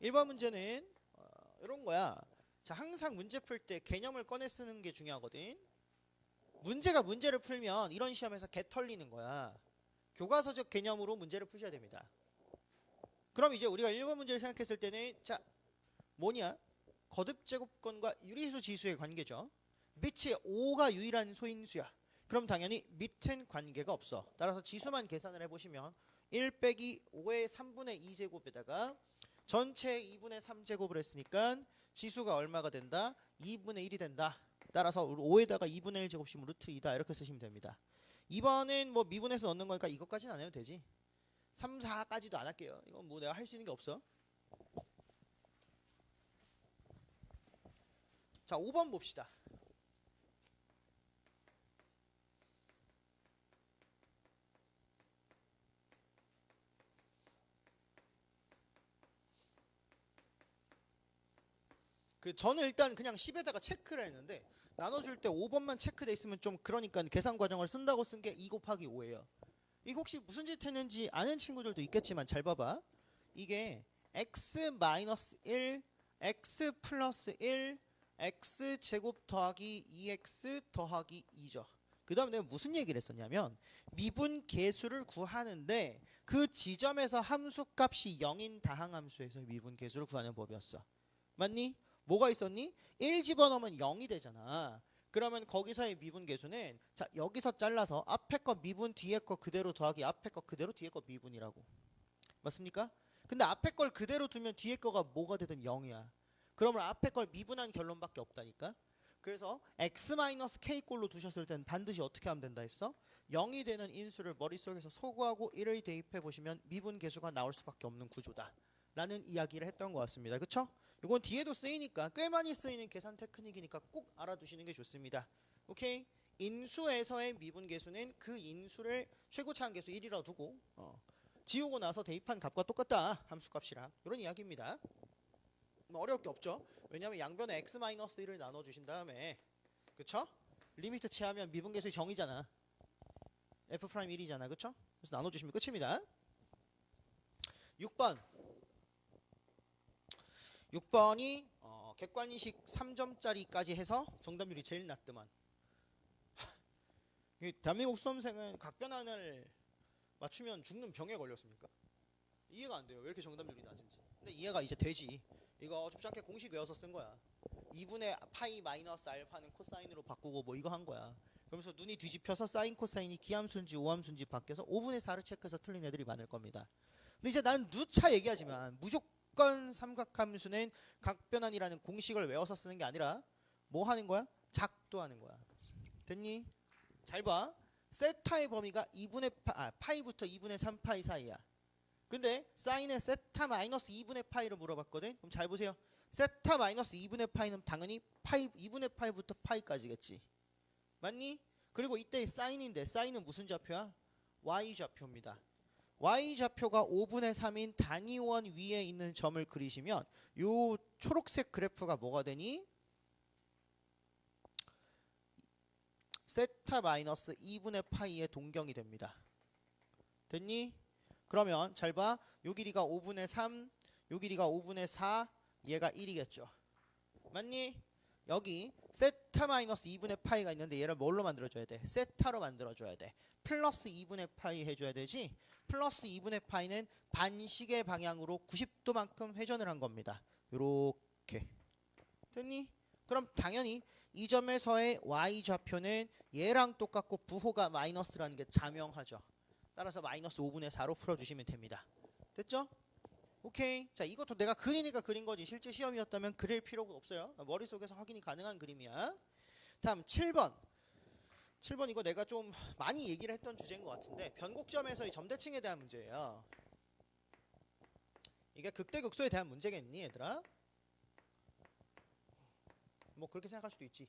1번 문제는 이런 거야. 자, 항상 문제 풀 때 개념을 꺼내 쓰는 게 중요하거든. 문제가 문제를 풀면 이런 시험에서 개 털리는 거야. 교과서적 개념으로 문제를 푸셔야 됩니다. 그럼 이제 우리가 1번 문제를 생각했을 때는 자, 뭐냐? 거듭제곱권과 유리수 지수의 관계죠. 밑이 5가 유일한 소인수야. 그럼 당연히 밑은 관계가 없어. 따라서 지수만 계산을 해보시면 1 빼기 5의 3분의 2제곱에다가 전체 2분의 3제곱을 했으니까 지수가 얼마가 된다? 2분의 1이 된다. 따라서 5에다가 2분의 1제곱이면 루트 2다. 이렇게 쓰시면 됩니다. 2번은 뭐 미분해서 넣는 거니까 이것까지는 안 해도 되지. 3, 4까지도 안 할게요. 이건 뭐 내가 할 수 있는 게 없어. 자, 5번 봅시다. 저는 일단 그냥 10에다가 체크를 했는데 나눠줄 때 5번만 체크돼 있으면 좀 그러니까 계산 과정을 쓴다고 쓴 게 2 곱하기 5예요. 이거 혹시 무슨 짓 했는지 아는 친구들도 있겠지만 잘 봐봐. 이게 x-1, x 플러스 1, x 제곱 더하기 2x 더하기 2죠. 그 다음에 내가 무슨 얘기를 했었냐면 미분 계수를 구하는데 그 지점에서 함수값이 0인 다항함수에서 미분 계수를 구하는 법이었어. 맞니? 뭐가 있었니? 1 집어넣으면 0이 되잖아. 그러면 거기서의 미분 계수는 자, 여기서 잘라서 앞에 거 미분 뒤에 거 그대로 더하기 앞에 거 그대로 뒤에 거 미분이라고. 맞습니까? 근데 앞에 걸 그대로 두면 뒤에 거가 뭐가 되든 0이야. 그러면 앞에 걸 미분한 결론밖에 없다니까. 그래서 x-k 꼴로 두셨을 땐 반드시 어떻게 하면 된다 했어? 0이 되는 인수를 머릿속에서 소구하고 1을 대입해 보시면 미분 계수가 나올 수밖에 없는 구조다 라는 이야기를 했던 것 같습니다. 그쵸? 이건 뒤에도 쓰이니까 꽤 많이 쓰이는 계산 테크닉이니까 꼭 알아두시는 게 좋습니다. 오케이? 인수에서의 미분 계수는 그 인수를 최고차항 계수 1이라고 두고 지우고 나서 대입한 값과 똑같다. 함수값이랑 이런 이야기입니다. 뭐 어려울 게 없죠. 왜냐하면 양변에 x-1을 나눠주신 다음에 그쵸? 리미트 취하면 미분 계수의 정의잖아. f'1이잖아. 그쵸? 그래서 나눠주시면 끝입니다. 6번이 객관식 3점짜리까지 해서 정답률이 제일 낮더만. 대한민국 수험생은 각변환을 맞추면 죽는 병에 걸렸습니까? 이해가 안 돼요. 왜 이렇게 정답률이 낮은지. 근데 이해가 이제 되지. 이거 좁지 않게 공식 외워서 쓴 거야. 2분의 파이 마이너스 알파는 코사인으로 바꾸고 뭐 이거 한 거야. 그러면서 눈이 뒤집혀서 사인 코사인이 기함수인지 오함수인지 바뀌어서 5분의 4를 체크해서 틀린 애들이 많을 겁니다. 근데 이제 난 누차 얘기하지만 무조건 삼각함수는 각변환이라는 공식을 외워서 쓰는 게 아니라 뭐 하는 거야? 작도하는 거야. 됐니? 잘 봐. 세타의 범위가 파이부터 2분의 3파이 사이야. 근데 사인의 세타 마이너스 2분의 파이를 물어봤거든. 그럼 잘 보세요. 세타 마이너스 2분의 파이는 당연히 파이 2분의 파이부터 파이까지겠지. 맞니? 그리고 이때 사인인데 사인은 무슨 좌표야? y좌표입니다. y좌표가 5분의 3인 단위원 위에 있는 점을 그리시면 요 초록색 그래프가 뭐가 되니? 세타 마이너스 2분의 파이의 동경이 됩니다. 됐니? 그러면 잘 봐. 요 길이가 5분의 3, 요 길이가 5분의 4, 얘가 1이겠죠. 맞니? 여기 세타 마이너스 2분의 파이가 있는데 얘를 뭘로 만들어줘야 돼? 세타로 만들어줘야 돼. 플러스 2분의 파이 해줘야 되지. 플러스 2분의 파이는 반시계 방향으로 90도만큼 회전을 한 겁니다. 요렇게. 됐니? 그럼 당연히 이 점에서의 y좌표는 얘랑 똑같고 부호가 마이너스라는 게 자명하죠. 따라서 마이너스 5분의 4로 풀어주시면 됩니다. 됐죠? 오케이. 자, 이것도 내가 그리니까 그린 거지. 실제 시험이었다면 그릴 필요가 없어요. 머릿속에서 확인이 가능한 그림이야. 다음 7번. 7번 이거 내가 좀 많이 얘기를 했던 주제인 것 같은데 변곡점에서의 점대칭에 대한 문제예요. 이게 극대극소에 대한 문제겠니 얘들아? 뭐 그렇게 생각할 수도 있지.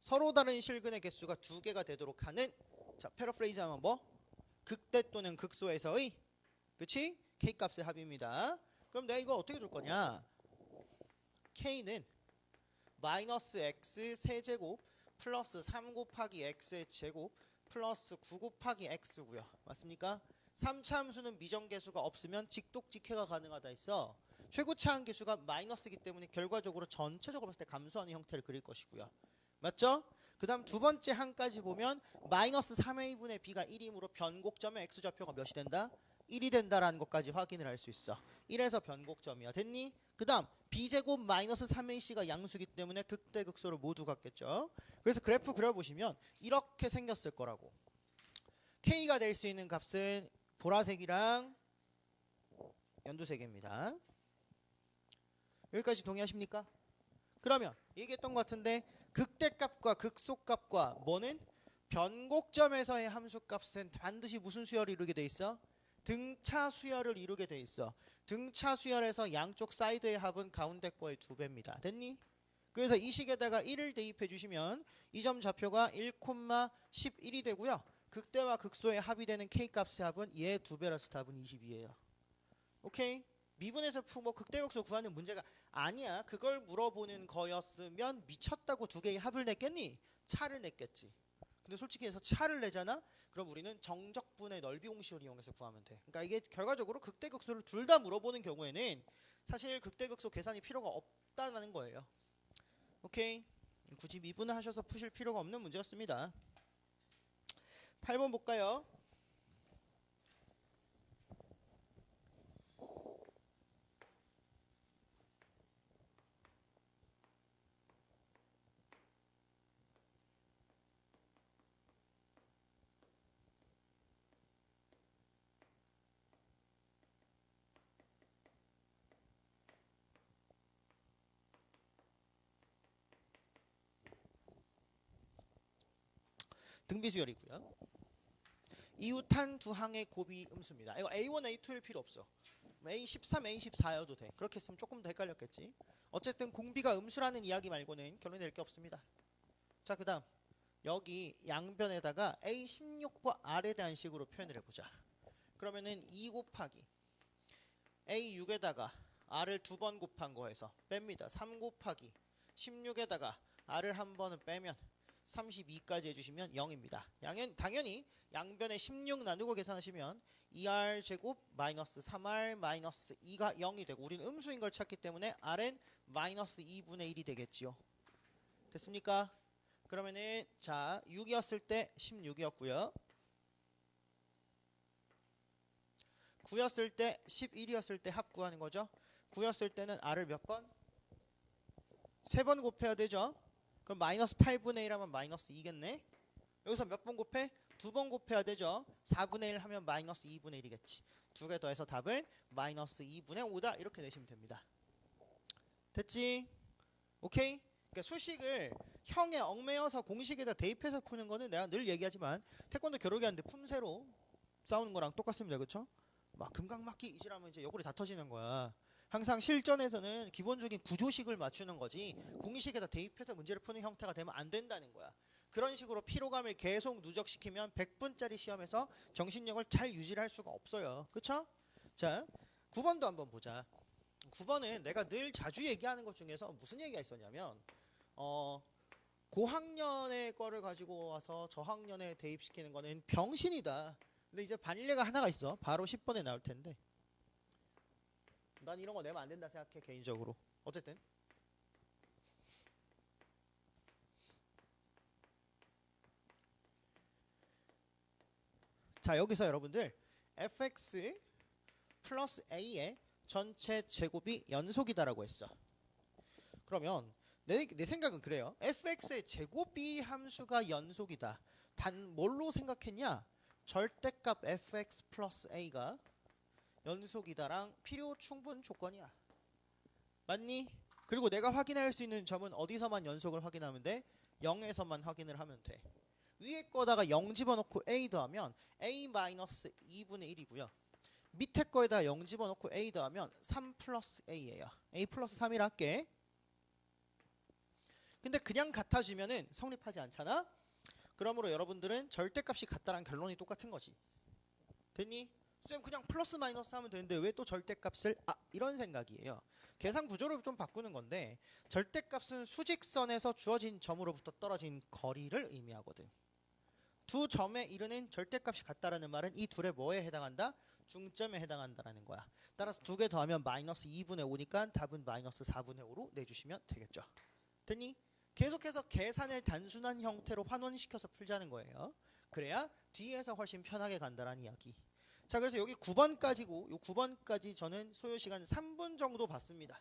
서로 다른 실근의 개수가 2개가 되도록 하는 자 패러프레이즈 하면 뭐? 극대 또는 극소에서의 그치? K값의 합입니다. 그럼 내가 이거 어떻게 줄 거냐? K는 마이너스 X 세제곱 플러스 3 곱하기 X의 제곱 플러스 9 곱하기 X고요. 맞습니까? 3차 함수는 미정계수가 없으면 직독직해가 가능하다 했어. 최고차 함계수가 마이너스이기 때문에 결과적으로 전체적으로 봤을 때 감소하는 형태를 그릴 것이고요. 맞죠? 그 다음 두 번째 항까지 보면 마이너스 3a분의 b가 1이므로 변곡점의 x좌표가 몇이 된다? 1이 된다라는 것까지 확인을 할 수 있어. 1에서 변곡점이야. 됐니? 그 다음 b제곱 마이너스 3ac가 양수기 때문에 극대극소를 모두 갖겠죠. 그래서 그래프 그려보시면 이렇게 생겼을 거라고. k가 될 수 있는 값은 보라색이랑 연두색입니다. 여기까지 동의하십니까? 그러면 얘기했던 것 같은데 극대값과 극소값과 뭐는 변곡점에서의 함수값은 반드시 무슨 수열을 이루게 돼 있어? 등차 수열을 이루게 돼 있어. 등차 수열에서 양쪽 사이드의 합은 가운데 거의 2배입니다. 됐니? 그래서 이 식에다가 1을 대입해 주시면 이 점 좌표가 1,11이 되고요. 극대와 극소의 합이 되는 k값의 합은 얘 2배라서 답은 22예요. 오케이? 미분에서 뭐 극대극소 구하는 문제가 아니야. 그걸 물어보는 거였으면 미쳤다고 두 개의 합을 냈겠니? 차를 냈겠지. 근데 솔직히 해서 차를 내잖아? 그럼 우리는 정적분의 넓이 공식을 이용해서 구하면 돼. 그러니까 이게 결과적으로 극대극소를 둘 다 물어보는 경우에는 사실 극대극소 계산이 필요가 없다는 거예요. 오케이? 굳이 미분을 하셔서 푸실 필요가 없는 문제였습니다. 8번 볼까요? 등비수열이고요. 이웃한 두 항의 곱이 음수입니다. 이거 A1, A2일 필요 없어. A13, A14여도 돼. 그렇게 했으면 조금 더 헷갈렸겠지. 어쨌든 공비가 음수라는 이야기 말고는 결론이 낼 게 없습니다. 자, 그 다음 여기 양변에다가 A16과 R에 대한 식으로 표현을 해보자. 그러면은 2 곱하기 A6에다가 R을 두 번 곱한 거에서 뺍니다. 3 곱하기 16에다가 R을 한 번은 빼면 32까지 해주시면 0입니다. 당연히 양변에 16 나누고 계산하시면 2R 제곱 마이너스 3R 마이너스 2가 0이 되고 우리는 음수인 걸 찾기 때문에 R은 마이너스 2분의 1이 되겠지요. 됐습니까? 그러면은 자 6이었을 때 16이었고요. 9였을 때 11이었을 때 합 구하는 거죠. 9였을 때는 R을 몇 번? 3번 곱해야 되죠. 그럼 마이너스 8분의 1 하면 마이너스 2겠네. 여기서 몇 번 곱해? 2번 곱해야 되죠. 4분의 1 하면 마이너스 2분의 1이겠지. 두 개 더해서 답은 마이너스 2분의 5다. 이렇게 내시면 됩니다. 됐지? 오케이? 그러니까 수식을 형에 얽매여서 공식에다 대입해서 푸는 거는 내가 늘 얘기하지만 태권도 겨루기 하는데 품새로 싸우는 거랑 똑같습니다. 그렇죠? 막 금강막기 이질하면 이제 옆구리 다 터지는 거야. 항상 실전에서는 기본적인 구조식을 맞추는 거지 공식에다 대입해서 문제를 푸는 형태가 되면 안 된다는 거야. 그런 식으로 피로감을 계속 누적시키면 100분짜리 시험에서 정신력을 잘 유지할 수가 없어요. 그쵸? 자, 9번도 한번 보자. 9번은 내가 늘 자주 얘기하는 것 중에서 무슨 얘기가 있었냐면 고학년의 거를 가지고 와서 저학년에 대입시키는 거는 병신이다. 근데 이제 반일례가 하나가 있어. 바로 10번에 나올 텐데 난 이런 거 내면 안 된다 생각해 개인적으로. 어쨌든 자 여기서 여러분들 fx 플러스 a의 전체 제곱이 연속이다라고 했어. 그러면 내 생각은 그래요. fx의 제곱이 함수가 연속이다. 단 뭘로 생각했냐? 절대값 fx 플러스 a가 연속이다랑 필요 충분 조건이야. 맞니? 그리고 내가 확인할 수 있는 점은 어디서만 연속을 확인하면 돼? 0에서만 확인을 하면 돼. 위에 거다가 0 집어넣고 a 더하면 a-2분의 1이고요. 밑에 거에다 0 집어넣고 a 더하면 3 플러스 a예요. a 플러스 3이라 할게. 근데 그냥 같아지면은 성립하지 않잖아? 그러므로 여러분들은 절대값이 같다란 결론이 똑같은 거지. 됐니? 쌤 그냥 플러스 마이너스 하면 되는데 왜 또 절대값을 이런 생각이에요. 계산 구조를 좀 바꾸는 건데 절대값은 수직선에서 주어진 점으로부터 떨어진 거리를 의미하거든. 두 점에 이르는 절대값이 같다라는 말은 이 둘의 뭐에 해당한다? 중점에 해당한다라는 거야. 따라서 두 개 더하면 마이너스 2분의 5니까 답은 마이너스 4분의 5로 내주시면 되겠죠. 됐니? 계속해서 계산을 단순한 형태로 환원시켜서 풀자는 거예요. 그래야 뒤에서 훨씬 편하게 간다라는 이야기. 자, 그래서 여기 9번까지고 요 9번까지 저는 소요시간 3분 정도 봤습니다.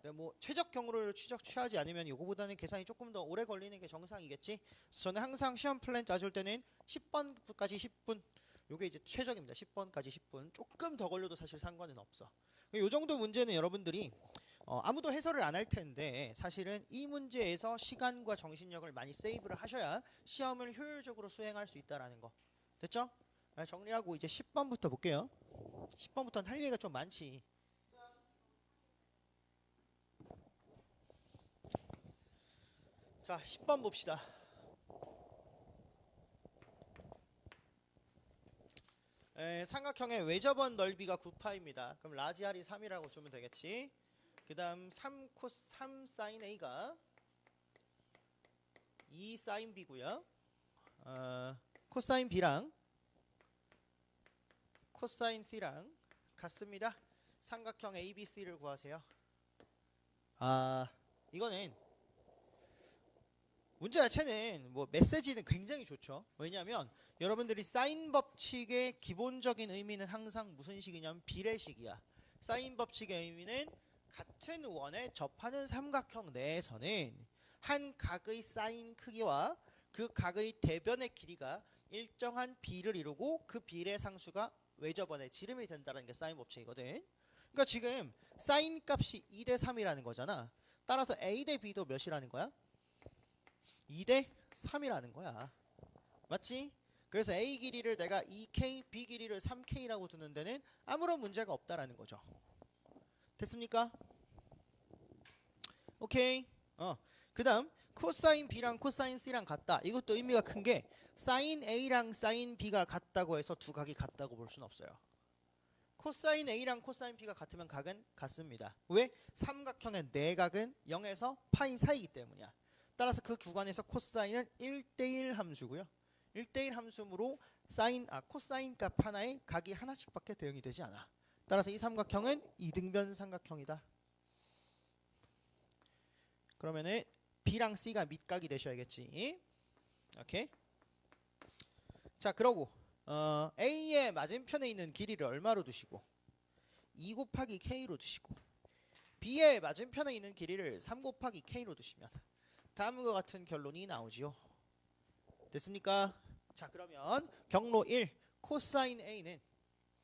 네, 뭐 최적 경로를 취하지 않으면 요거보다는 계산이 조금 더 오래 걸리는 게 정상이겠지. 그래서 저는 항상 시험 플랜 짜줄 때는 10번까지 10분. 요게 이제 최적입니다. 10번까지 10분. 조금 더 걸려도 사실 상관은 없어. 요 정도 문제는 여러분들이 아무도 해설을 안 할 텐데 사실은 이 문제에서 시간과 정신력을 많이 세이브를 하셔야 시험을 효율적으로 수행할 수 있다라는 거. 됐죠? 정리하고 이제 10번부터 볼게요. 10번부터는 할 얘기가 좀 많지. 자, 10번 봅시다. 삼각형의 외접원 넓이가 9파입니다. 그럼 라지 R이 3이라고 주면 되겠지. 그 다음 3 사인 A가 2 사인 B고요. 코사인 B랑 코사인 C랑 같습니다. 삼각형 ABC를 구하세요. 이거는 문제 자체는 뭐 메시지는 굉장히 좋죠. 왜냐하면 여러분들이 사인 법칙의 기본적인 의미는 항상 무슨 식이냐면 비례식이야. 사인 법칙의 의미는 같은 원에 접하는 삼각형 내에서는 한 각의 사인 크기와 그 각의 대변의 길이가 일정한 비를 이루고 그 비례 상수가 외접원의 지름이 된다는 게 사인 법칙이거든. 그러니까 지금 사인 값이 2대 3이라는 거잖아. 따라서 A 대 B도 몇이라는 거야? 2대 3이라는 거야. 맞지? 그래서 A 길이를 내가 2K, B 길이를 3K라고 두는 데는 아무런 문제가 없다라는 거죠. 됐습니까? 오케이. 그 다음 코사인 B랑 코사인 C랑 같다. 이것도 의미가 큰 게 사인 A랑 사인 B가 같다고 해서 두 각이 같다고 볼 수는 없어요. 코사인 A랑 코사인 B가 같으면 각은 같습니다. 왜? 삼각형의 내각은 0에서 파이 사이이기 때문이야. 따라서 그 구간에서 코사인은 1대1 함수고요. 1대1 함수므로 코사인 값 하나에 각이 하나씩밖에 대응이 되지 않아. 따라서 이 삼각형은 이등변 삼각형이다. 그러면은 B랑 C가 밑각이 되셔야겠지. 오케이. 자, 그러고 A의 맞은편에 있는 길이를 얼마로 두시고 2 곱하기 K로 두시고 B의 맞은편에 있는 길이를 3 곱하기 K로 두시면 다음과 같은 결론이 나오지요. 됐습니까? 자, 그러면 경로 1 코사인 A는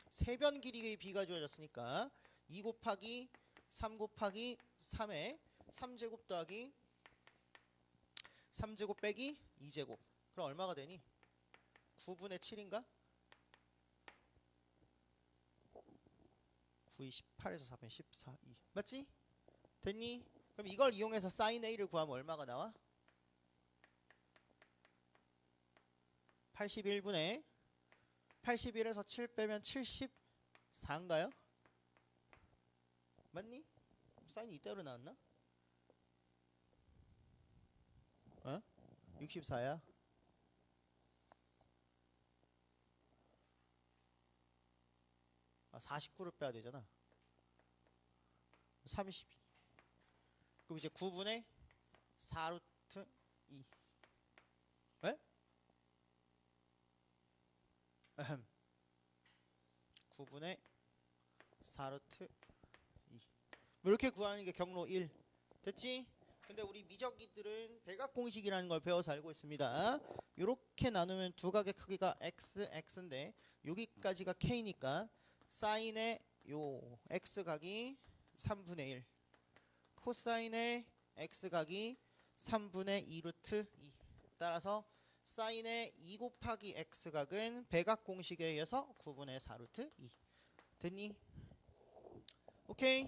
세변 길이의 B가 주어졌으니까 2 곱하기 3 곱하기 3에 3제곱 더하기 3제곱 빼기 2제곱. 그럼 얼마가 되니? 9분의 7인가? 9이 18에서 4분 14, 2. 맞지? 됐니? 그럼 이걸 이용해서 사인 A를 구하면 얼마가 나와? 81분의 81에서 7 빼면 74인가요? 맞니? 사인이 이따로 나왔나? 64야? 아, 49를 빼야 되잖아. 32. 그럼 이제 9분의 4루트 2. 왜? 9분의 4루트 2. 이렇게 구하는 게 경로 1. 됐지? 근데 우리 미적이들은 백악공식이라는 걸 배워서 알고 있습니다. 이렇게 나누면 두 각의 크기가 x, x인데 여기까지가 k니까 사인의 요 x각이 3분의 1 코사인의 x각이 3분의 2루트 2 따라서 사인의 2 곱하기 x각은 백악공식에 의해서 9분의 4루트 2 됐니? 오케이.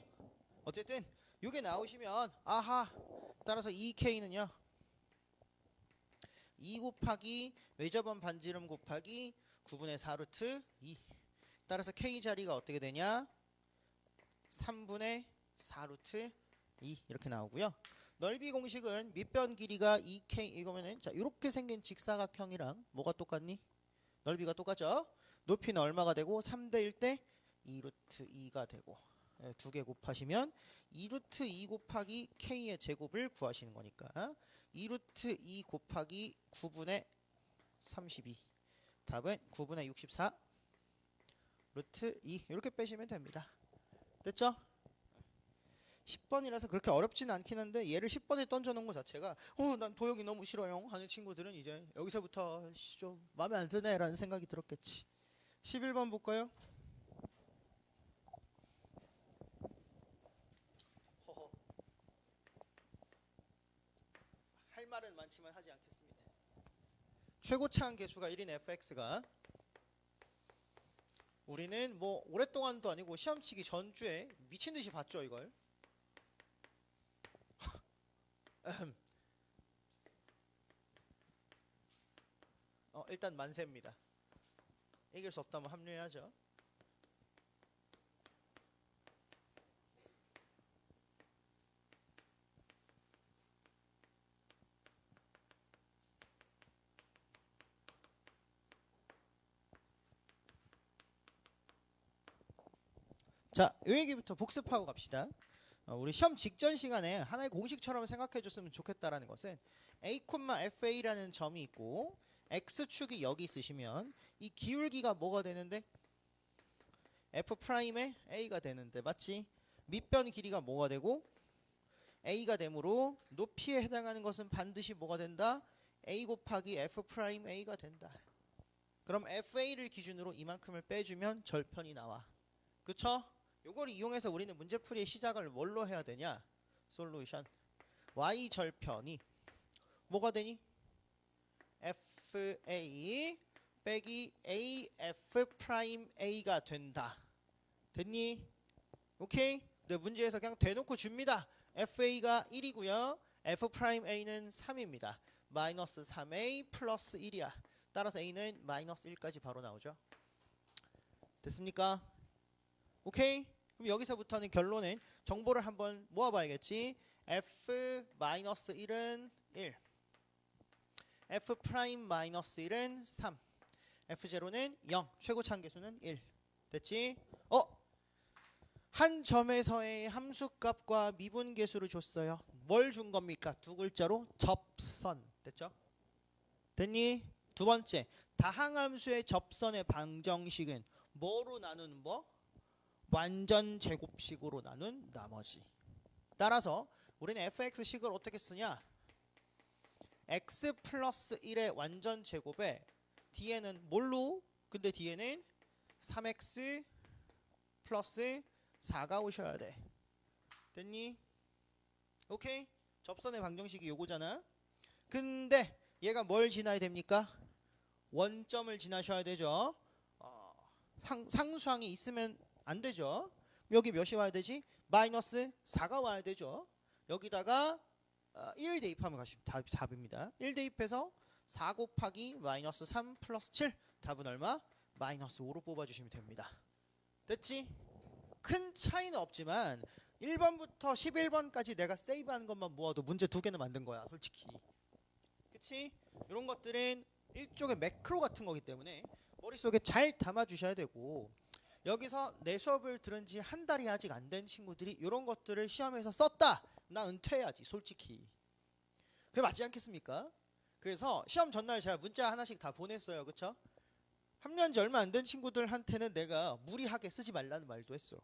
어쨌든 이게 나오시면 아하 따라서 2K는요 2 곱하기 외접원 반지름 곱하기 9분의 4루트 2 따라서 K 자리가 어떻게 되냐 3분의 4루트 2 이렇게 나오고요. 넓이 공식은 밑변 길이가 2K 이거면은 자 이렇게 생긴 직사각형이랑 뭐가 똑같니? 넓이가 똑같죠? 높이는 얼마가 되고 3대 1 대 2루트 2가 되고 두 개 곱하시면 2루트 2 곱하기 K의 제곱을 구하시는 거니까 2루트 2 곱하기 9분의 32 답은 9분의 64 루트 2 이렇게 빼시면 됩니다. 됐죠? 10번이라서 그렇게 어렵지는 않긴 한데 얘를 10번에 던져놓은 것 자체가 난 도형이 너무 싫어요 하는 친구들은 이제 여기서부터 좀 마음에 안 드네 라는 생각이 들었겠지. 11번 볼까요? 허허. 할 말은 많지만 하지 않겠습니다. 최고차항 계수가 1인 fx가 우리는 뭐 오랫동안도 아니고 시험 치기 전주에 미친듯이 봤죠 이걸. 일단 만세입니다. 이길 수 없다면 합류해야죠. 자, 이 얘기부터 복습하고 갑시다. 우리 시험 직전 시간에 하나의 공식처럼 생각해 줬으면 좋겠다라는 것은 a, fa라는 점이 있고 x축이 여기 있으시면 이 기울기가 뭐가 되는데 f'의 a가 되는데 맞지? 밑변 길이가 뭐가 되고 a가 되므로 높이에 해당하는 것은 반드시 뭐가 된다? a 곱하기 f'a가 된다. 그럼 fa를 기준으로 이만큼을 빼주면 절편이 나와. 그쵸? 요걸 이용해서 우리는 문제풀이의 시작을 뭘로 해야 되냐? 솔루션. y 절편이 뭐가 되니? fa 빼기 af'a가 된다. 됐니? 오케이? 네, 문제에서 그냥 대놓고 줍니다. fa가 1이고요. f'a는 3입니다. 마이너스 3a 플러스 1이야. 따라서 a는 마이너스 1까지 바로 나오죠. 됐습니까? 오케이? 그럼 여기서부터는 결론은 정보를 한번 모아봐야겠지. f-1은 1 f'-1은 3 f0는 0 최고차항 계수는 1 됐지? 한 점에서의 함수값과 미분계수를 줬어요. 뭘 준 겁니까? 두 글자로 접선 됐죠? 됐니? 두 번째 다항함수의 접선의 방정식은 뭐로 나누는 뭐? 완전 제곱식으로 나눈 나머지. 따라서 우리는 fx식을 어떻게 쓰냐? x 플러스 1의 완전 제곱에 뒤에는 뭘로? 근데 뒤에는 3x 플러스 4가 오셔야 돼. 됐니? 오케이? 접선의 방정식이 요거잖아. 근데 얘가 뭘 지나야 됩니까? 원점을 지나셔야 되죠. 상수항이 있으면 안 되죠. 여기 몇이 와야 되지? 마이너스 4가 와야 되죠. 여기다가 1 대입하면 답입니다. 1 대입해서 4 곱하기 마이너스 3 플러스 7 답은 얼마? 마이너스 5로 뽑아주시면 됩니다. 됐지? 큰 차이는 없지만 1번부터 11번까지 내가 세이브하는 것만 모아도 문제 2개는 만든 거야 솔직히. 그치? 이런 것들은 일종의 매크로 같은 거기 때문에 머릿속에 잘 담아주셔야 되고, 여기서 내 수업을 들은 지 한 달이 아직 안 된 친구들이 이런 것들을 시험에서 썼다! 나 은퇴해야지 솔직히. 그게 맞지 않겠습니까? 그래서 시험 전날 제가 문자 하나씩 다 보냈어요. 그쵸? 합류한 지 얼마 안 된 친구들한테는 내가 무리하게 쓰지 말라는 말도 했어.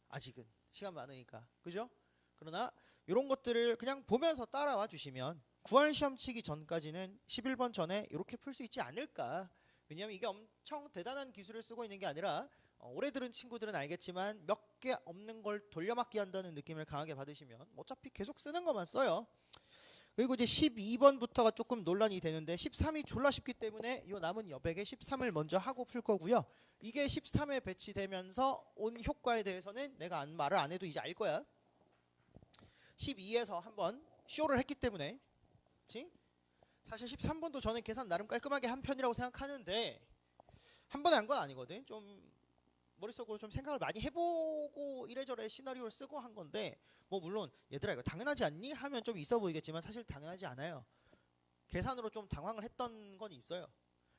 아직은 시간 많으니까. 그죠? 그러나 이런 것들을 그냥 보면서 따라와 주시면 9월 시험 치기 전까지는 11번 전에 이렇게 풀 수 있지 않을까. 왜냐하면 이게 엄청 대단한 기술을 쓰고 있는 게 아니라 오래 들은 친구들은 알겠지만 몇 개 없는 걸 돌려막기 한다는 느낌을 강하게 받으시면 어차피 계속 쓰는 것만 써요. 그리고 이제 12번부터가 조금 논란이 되는데 13이 졸라 쉽기 때문에 이 남은 여백에 13을 먼저 하고 풀 거고요. 이게 13에 배치되면서 온 효과에 대해서는 내가 말을 안 해도 이제 알 거야. 12에서 한번 쇼를 했기 때문에. 그치? 사실 13번도 저는 계산 나름 깔끔하게 한 편이라고 생각하는데 한 번에 한 건 아니거든. 좀 머릿속으로 좀 생각을 많이 해보고 이래저래 시나리오를 쓰고 한 건데 뭐 물론 얘들아 이거 당연하지 않니? 하면 좀 있어 보이겠지만 사실 당연하지 않아요. 계산으로 좀 당황을 했던 건 있어요.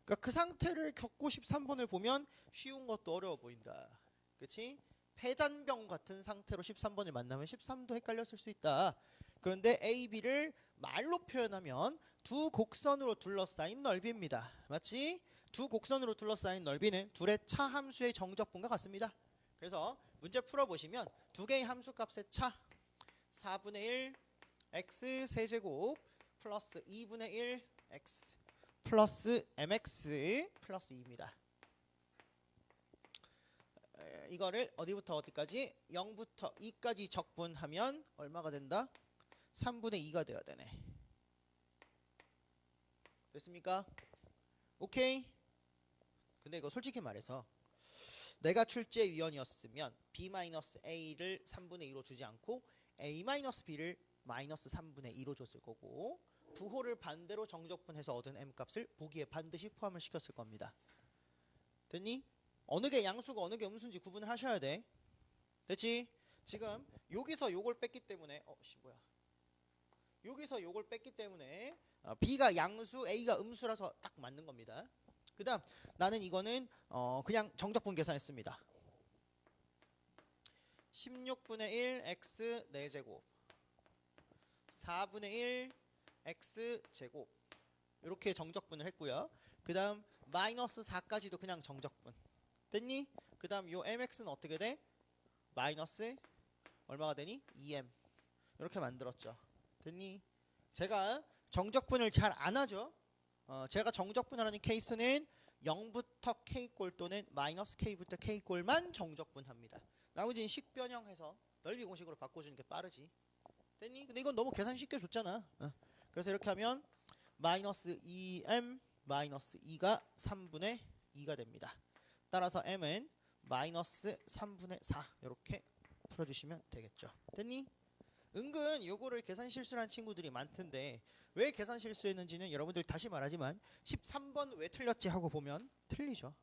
그러니까 그 상태를 겪고 13번을 보면 쉬운 것도 어려워 보인다. 그치? 폐잔병 같은 상태로 13번을 만나면 13도 헷갈렸을 수 있다. 그런데 A, B를 말로 표현하면 두 곡선으로 둘러싸인 넓이입니다. 맞지? 두 곡선으로 둘러싸인 넓이는 둘의 차 함수의 정적분과 같습니다. 그래서 문제 풀어보시면 두 개의 함수값의 차 4분의 1 x 세제곱 플러스 2분의 1 x 플러스 mx 플러스 2입니다. 이거를 어디부터 어디까지? 0부터 2까지 적분하면 얼마가 된다? 3분의 2가 되어야 되네. 됐습니까? 오케이? 근데 이거 솔직히 말해서 내가 출제위원이었으면 b-a를 3분의 2로 주지 않고 a-b를 마이너스 3분의 2로 줬을 거고 부호를 반대로 정적분해서 얻은 m값을 보기에 반드시 포함을 시켰을 겁니다. 됐니? 어느 게 양수고 어느 게 음수인지 구분을 하셔야 돼. 됐지? 지금 여기서 요걸 뺐기 때문에 여기서 요걸 뺐기 때문에 b가 양수 a가 음수라서 딱 맞는 겁니다. 그 다음 나는 이거는 그냥 정적분 계산했습니다. 16분의 1 x 4제곱 4분의 1 x 제곱 이렇게 정적분을 했고요. 그 다음 마이너스 4까지도 그냥 정적분 됐니? 그 다음 요 mx는 어떻게 돼? 마이너스 얼마가 되니? 2m 이렇게 만들었죠. 됐니? 제가 정적분을 잘 안 하죠. 제가 정적분하는 케이스는 0부터 k꼴 또는 마이너스 k부터 k꼴만 정적분합니다. 나머지는 식변형해서 넓이 공식으로 바꿔주는 게 빠르지. 됐니? 근데 이건 너무 계산 쉽게 줬잖아. 그래서 이렇게 하면 마이너스 2m 마이너스 2가 3분의 2가 됩니다. 따라서 m은 마이너스 3분의 4 이렇게 풀어주시면 되겠죠. 됐니? 은근 요거를 계산 실수를 한 친구들이 많던데 왜 계산 실수했는지는 여러분들 다시 말하지만 13번 왜 틀렸지 하고 보면 틀리죠.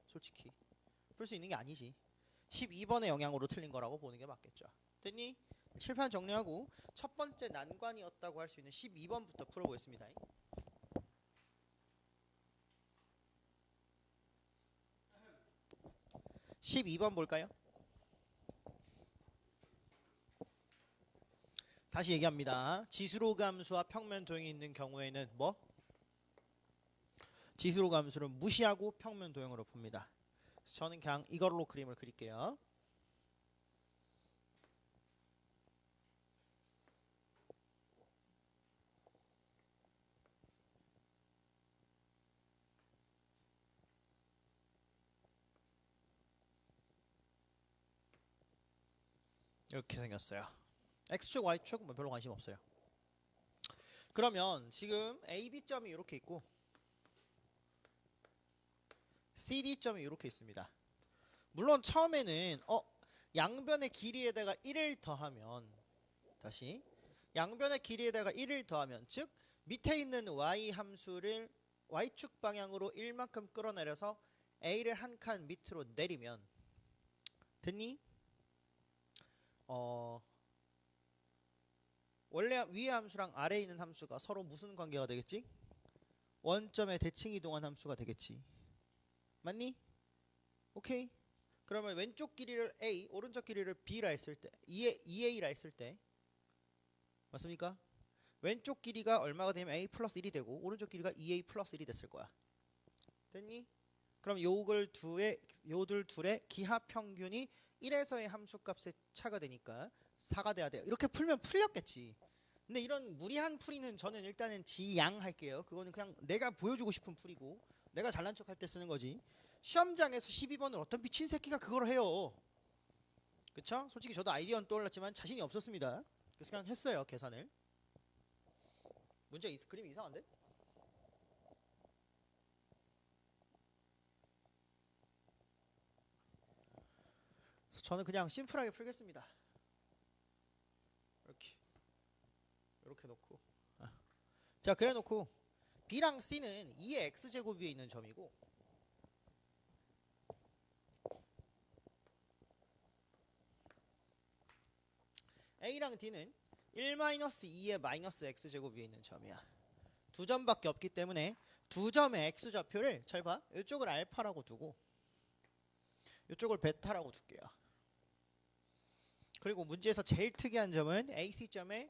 솔직히 풀 수 있는 게 아니지. 12번의 영향으로 틀린 거라고 보는 게 맞겠죠. 됐니? 칠판 정리하고 첫 번째 난관이었다고 할 수 있는 12번부터 풀어보겠습니다. 12번 볼까요? 다시 얘기합니다. 지수로 감수와 평면 도형이 있는 경우에는 뭐? 지수로 감수를 무시하고 평면 도형으로 풉니다. 저는 그냥 이걸로 그림을 그릴게요. 이렇게 생겼어요. X축, Y축 뭐 별로 관심 없어요. 그러면 지금 AB점이 이렇게 있고 CD점이 이렇게 있습니다. 물론 처음에는 양변의 길이에다가 1을 더하면 다시 양변의 길이에다가 1을 더하면 즉 밑에 있는 Y 함수를 Y축 방향으로 1만큼 끌어내려서 A를 한 칸 밑으로 내리면 됐니? 원래 위의 함수랑 아래에 있는 함수가 서로 무슨 관계가 되겠지? 원점에 대칭 이동한 함수가 되겠지. 맞니? 오케이. 그러면 왼쪽 길이를 A, 오른쪽 길이를 B라 했을 때 2A라 했을 때 맞습니까? 왼쪽 길이가 얼마가 되면 A 플러스 1이 되고 오른쪽 길이가 2A 플러스 1이 됐을 거야. 됐니? 그럼 요들 둘의 기하 평균이 1에서의 함수값의 차가 되니까 4가 돼야 돼요. 이렇게 풀면 풀렸겠지. 근데 이런 무리한 풀이는 저는 일단은 지양 할게요. 그거는 그냥 내가 보여주고 싶은 풀이고 내가 잘난 척 할 때 쓰는 거지. 시험장에서 12번을 어떤 미친 새끼가 그걸 해요. 그쵸? 솔직히 저도 아이디어는 떠올랐지만 자신이 없었습니다. 그래서 그냥 했어요. 계산을. 문제 그림이 이상한데? 저는 그냥 심플하게 풀겠습니다. 이렇게 놓고 자 그래 놓고 B랑 C는 2의 X제곱 위에 있는 점이고 A랑 D는 1-2의 마이너스 x제곱 위에 있는 점이야. 두 점밖에 없기 때문에 두 점의 x좌표를 잘 봐. 이쪽을 알파라고 두고 이쪽을 베타라고 둘게요. 그리고 문제에서 제일 특이한 점은 AC점에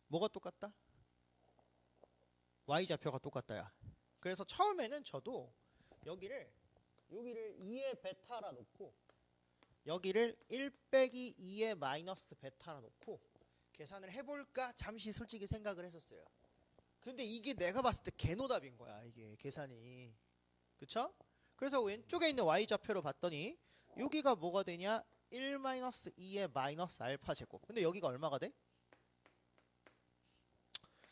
뭐가 똑같다? y좌표가 똑같다야. 그래서 처음에는 저도 여기를 2의 베타라 놓고 여기를 1-2의 마이너스 베타라 놓고 계산을 해볼까 잠시 솔직히 생각을 했었어요. 근데 이게 내가 봤을 때 개노답인 거야. 이게 계산이. 그쵸? 그래서 왼쪽에 있는 y좌표로 봤더니 여기가 뭐가 되냐? 1-2의 마이너스 알파 제곱. 근데 여기가 얼마가 돼?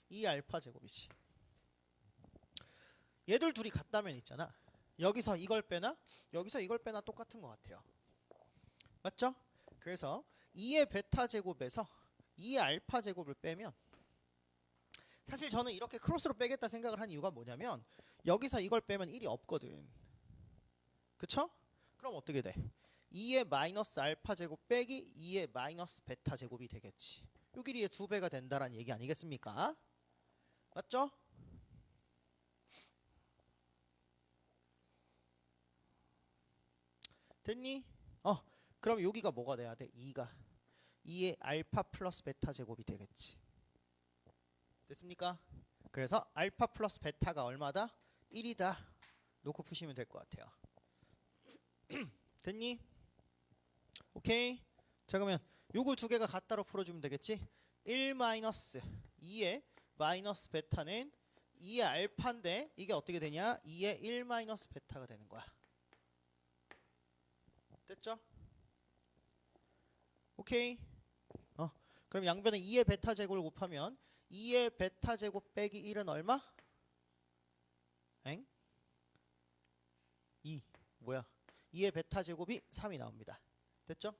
2 알파 제곱이지. 얘들 둘이 같다면 있잖아. 여기서 이걸 빼나? 여기서 이걸 빼나 똑같은 것 같아요. 맞죠? 그래서 2의 베타 제곱에서 2의 알파 제곱을 빼면 사실 저는 이렇게 크로스로 빼겠다 생각을 한 이유가 뭐냐면 여기서 이걸 빼면 1이 없거든. 그쵸? 그럼 어떻게 돼? 2의 마이너스 알파 제곱 빼기 2의 마이너스 베타 제곱이 되겠지. 요 길이의 2배가 된다라는 얘기 아니겠습니까? 맞죠? 됐니? 그럼 여기가 뭐가 돼야 돼? 2의 알파 플러스 베타 제곱이 되겠지. 됐습니까? 그래서 알파 플러스 베타가 얼마다? 1이다. 놓고 푸시면 될 것 같아요. 됐니? 오케이. 자 그러면 요거 두 개가 같다로 풀어주면 되겠지? 1-2의 마이너스 베타는 2의 알파인데 이게 어떻게 되냐? 2의 1 마이너스 베타가 되는 거야. 됐죠? 오케이. 그럼 양변에 2의 베타 제곱을 곱하면 2의 베타 제곱 빼기 1은 얼마? 2. 뭐야? 2의 베타 제곱이 3이 나옵니다. 됐죠?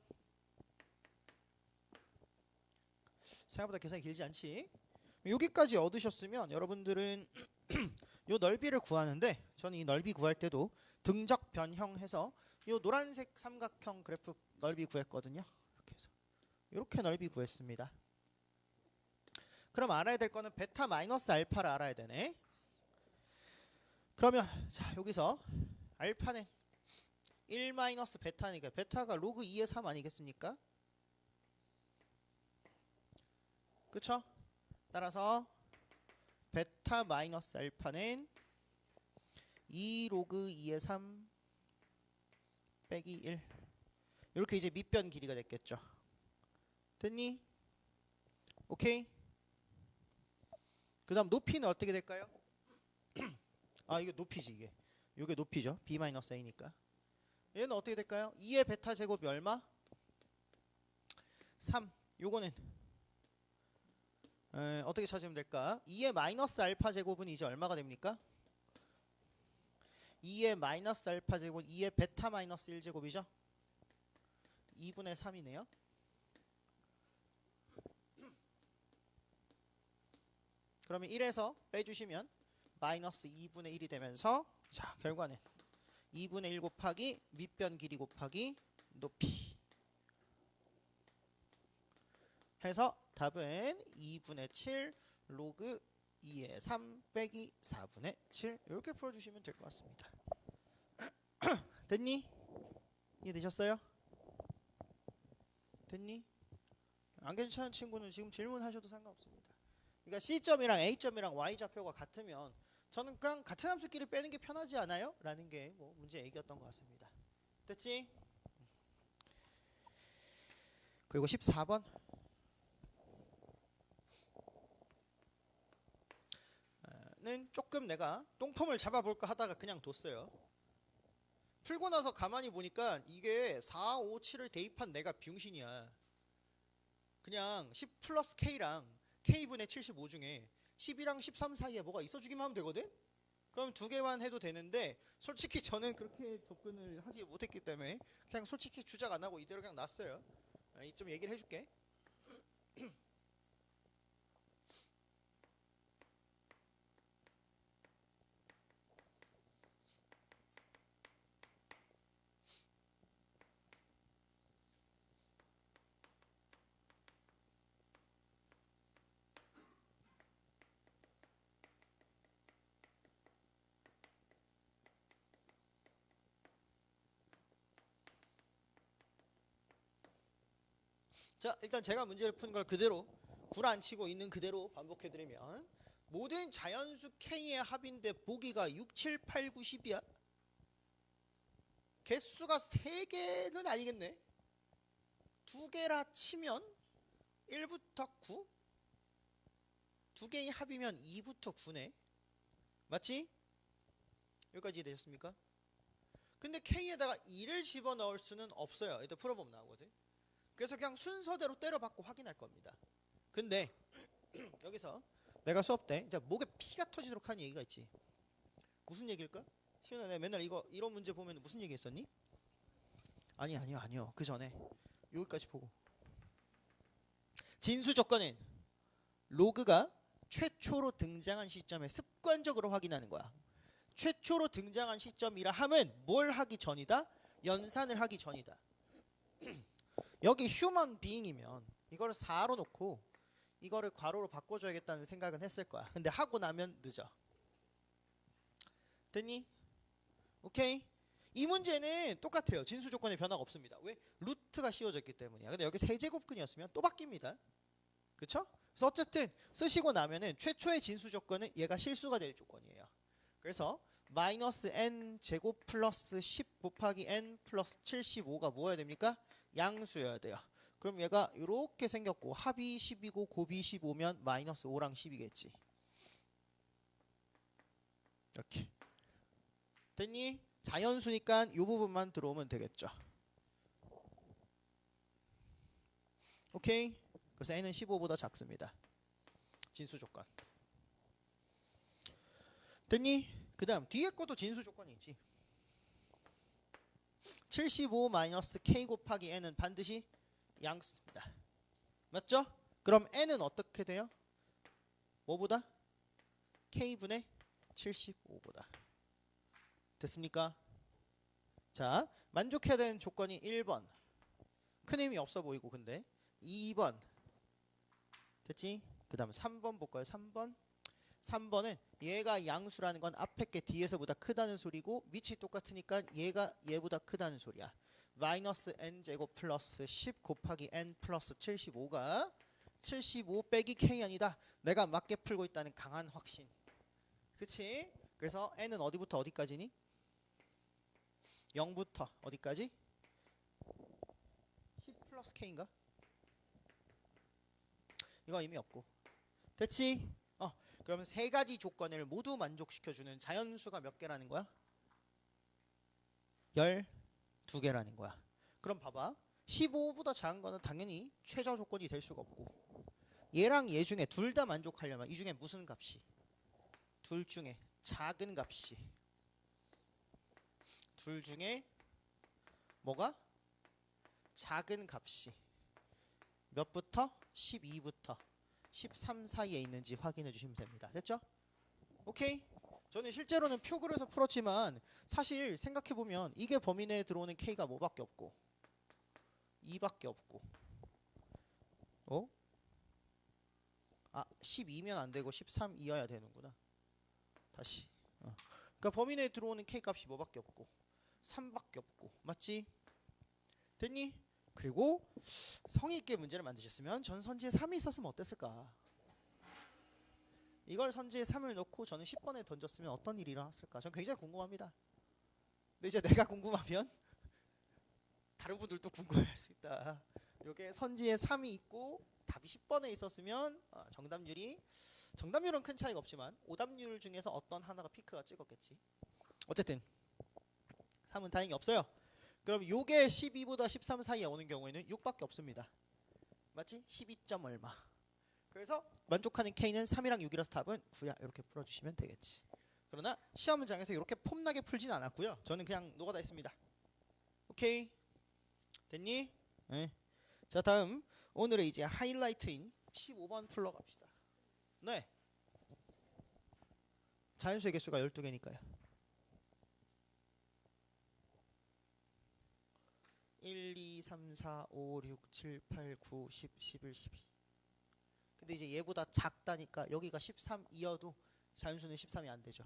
생각보다 계산이 길지 않지? 여기까지 얻으셨으면 여러분들은 요 넓이를 구하는데 저는 이 넓이 구할 때도 등적 변형해서 요 노란색 삼각형 그래프 넓이 구했거든요. 이렇게 해서 이렇게 넓이 구했습니다. 그럼 알아야 될 거는 베타 마이너스 알파를 알아야 되네. 그러면 자 여기서 알파는 1 마이너스 베타니까 베타가 로그 2의 3 아니겠습니까? 그쵸? 따라서 베타 마이너스 알파는 2 로그 2의 3 빼기 1 이렇게 이제 밑변 길이가 됐겠죠. 됐니? 오케이. 그 다음 높이는 어떻게 될까요? 이게 높이지 이게. 이게 높이죠. b-a니까. 얘는 어떻게 될까요? 2의 베타 제곱이 얼마? 3. 요거는 어떻게 찾으면 될까? 2의 마이너스 알파 제곱은 이제 얼마가 됩니까? 2의 마이너스 알파 제곱 2의 베타 마이너스 1제곱이죠? 2분의 3이네요. 그러면 1에서 빼주시면 마이너스 2분의 1이 되면서 자 결과는 2분의 1 곱하기 밑변 길이 곱하기 높이 해서 답은 2분의 7 로그 2의 3 빼기 4분의 7 이렇게 풀어주시면 될 것 같습니다. 됐니? 이해되셨어요? 됐니? 안 괜찮은 친구는 지금 질문하셔도 상관없습니다. 그러니까 C점이랑 A점이랑 Y좌표가 같으면 저는 그냥 같은 함수끼리 빼는 게 편하지 않아요? 라는 게 뭐 문제 얘기였던 것 같습니다. 됐지? 그리고 14번 는 조금 내가 똥폼을 잡아볼까 하다가 그냥 뒀어요. 풀고 나서 가만히 보니까 이게 4, 5, 7을 대입한 내가 병신이야. 그냥 10 플러스 K랑 K분의 75 중에 10이랑 13 사이에 뭐가 있어주기만 하면 되거든? 그럼 두 개만 해도 되는데 솔직히 저는 그렇게 접근을 하지 못했기 때문에 그냥 솔직히 주작 안 하고 이대로 그냥 놨어요. 좀 얘기를 해줄게. 자, 일단 제가 문제를 푼 걸 그대로 구라앉히고 있는 그대로 반복해드리면 모든 자연수 K의 합인데 보기가 6, 7, 8, 9, 10이야. 개수가 3개는 아니겠네. 2개라 치면 1부터 9, 2개의 합이면 2부터 9네. 맞지? 여기까지 되셨습니까? 근데 K에다가 2를 집어넣을 수는 없어요. 일단 풀어보면 나오거든. 그래서 그냥 순서대로 때려받고 확인할 겁니다. 근데 여기서 내가 수업 때 목에 피가 터지도록 하는 얘기가 있지. 무슨 얘기일까? 시윤아, 내가 맨날 이런 문제 보면 무슨 얘기 했었니? 아니요. 그 전에 여기까지 보고. 진수 조건은 로그가 최초로 등장한 시점에 습관적으로 확인하는 거야. 최초로 등장한 시점이라 함은 뭘 하기 전이다? 연산을 하기 전이다. 여기 휴먼 비잉이면 이거를 4로 놓고 이거를 괄호로 바꿔줘야겠다는 생각은 했을 거야. 근데 하고 나면 늦어. 됐니? 오케이? 이 문제는 똑같아요. 진수 조건에 변화가 없습니다. 왜? 루트가 씌워졌기 때문이야. 근데 여기 세제곱근이었으면 또 바뀝니다. 그쵸? 그래서 어쨌든 쓰시고 나면은 최초의 진수 조건은 얘가 실수가 될 조건이에요. 그래서 마이너스 n 제곱 플러스 10 곱하기 n 플러스 75가 뭐여야 됩니까? 양수여야 돼요. 그럼 얘가 이렇게 생겼고 합이 10이고 곱이 15면 마이너스 5랑 10이겠지. 이렇게. 됐니? 자연수니까 이 부분만 들어오면 되겠죠. 오케이? 그래서 n은 15보다 작습니다. 진수 조건. 됐니? 그 다음 뒤에 것도 진수 조건이 있지. 75 마이너스 k 곱하기 n은 반드시 양수입니다. 맞죠? 그럼 n은 어떻게 돼요? 뭐보다? k분의 75보다. 됐습니까? 자, 만족해야 되는 조건이 1번. 큰 의미 없어 보이고 근데 2번. 됐지? 그 다음 3번 볼까요? 3번. 3번은 얘가 양수라는 건 앞에 게 뒤에서보다 크다는 소리고 밑이 똑같으니까 얘가 얘보다 크다는 소리야. 마이너스 n제곱 플러스 10 곱하기 n 플러스 75가 75 빼기 k 아니다. 내가 맞게 풀고 있다는 강한 확신. 그치? 그래서 n은 어디부터 어디까지니? 0부터 어디까지? 10 플러스 k인가? 이거 의미 없고. 됐지? 그러면 세 가지 조건을 모두 만족시켜주는 자연수가 몇 개라는 거야? 12개라는 거야. 그럼 봐봐. 15보다 작은 거는 당연히 최저 조건이 될 수가 없고 얘랑 얘 중에 둘 다 만족하려면 이 중에 무슨 값이? 둘 중에 작은 값이. 둘 중에 뭐가? 작은 값이 몇부터? 12부터 13 사이에 있는지 확인해 주시면 됩니다. 됐죠? 오케이? 저는 실제로는 표그려서 풀었지만 사실 생각해보면 이게 범위 내에 들어오는 K가 뭐밖에 없고 2밖에 없고 12면 안 되고 13 이어야 되는구나. 다시 그러니까 범위 내에 들어오는 K 값이 뭐밖에 없고 3밖에 없고 맞지? 됐니? 그리고 성의 있게 문제를 만드셨으면 전 선지에 3이 있었으면 어땠을까? 이걸 선지에 3을 넣고 저는 10번에 던졌으면 어떤 일이 일어났을까? 전 굉장히 궁금합니다. 근데 이제 내가 궁금하면 다른 분들도 궁금해할 수 있다. 이게 선지에 3이 있고 답이 10번에 있었으면 정답률은 큰 차이가 없지만 오답률 중에서 어떤 하나가 피크가 찍었겠지. 어쨌든 3은 다행히 없어요. 그럼 요게 12보다 13 사이에 오는 경우에는 6밖에 없습니다. 맞지? 12점 얼마. 그래서 만족하는 K는 3이랑 6이라서 답은 9야. 이렇게 풀어주시면 되겠지. 그러나 시험 문장에서 이렇게 폼나게 풀진 않았고요. 저는 그냥 노가다 했습니다. 오케이? 됐니? 네. 자, 다음 오늘의 이제 하이라이트인 15번 풀러 갑시다. 네. 자연수의 개수가 12개니까요. 1, 2, 3, 4, 5, 6, 7, 8, 9, 10, 11, 12. 근데 이제 얘보다 작다니까 여기가 13이어도 자연수는 13이 안 되죠.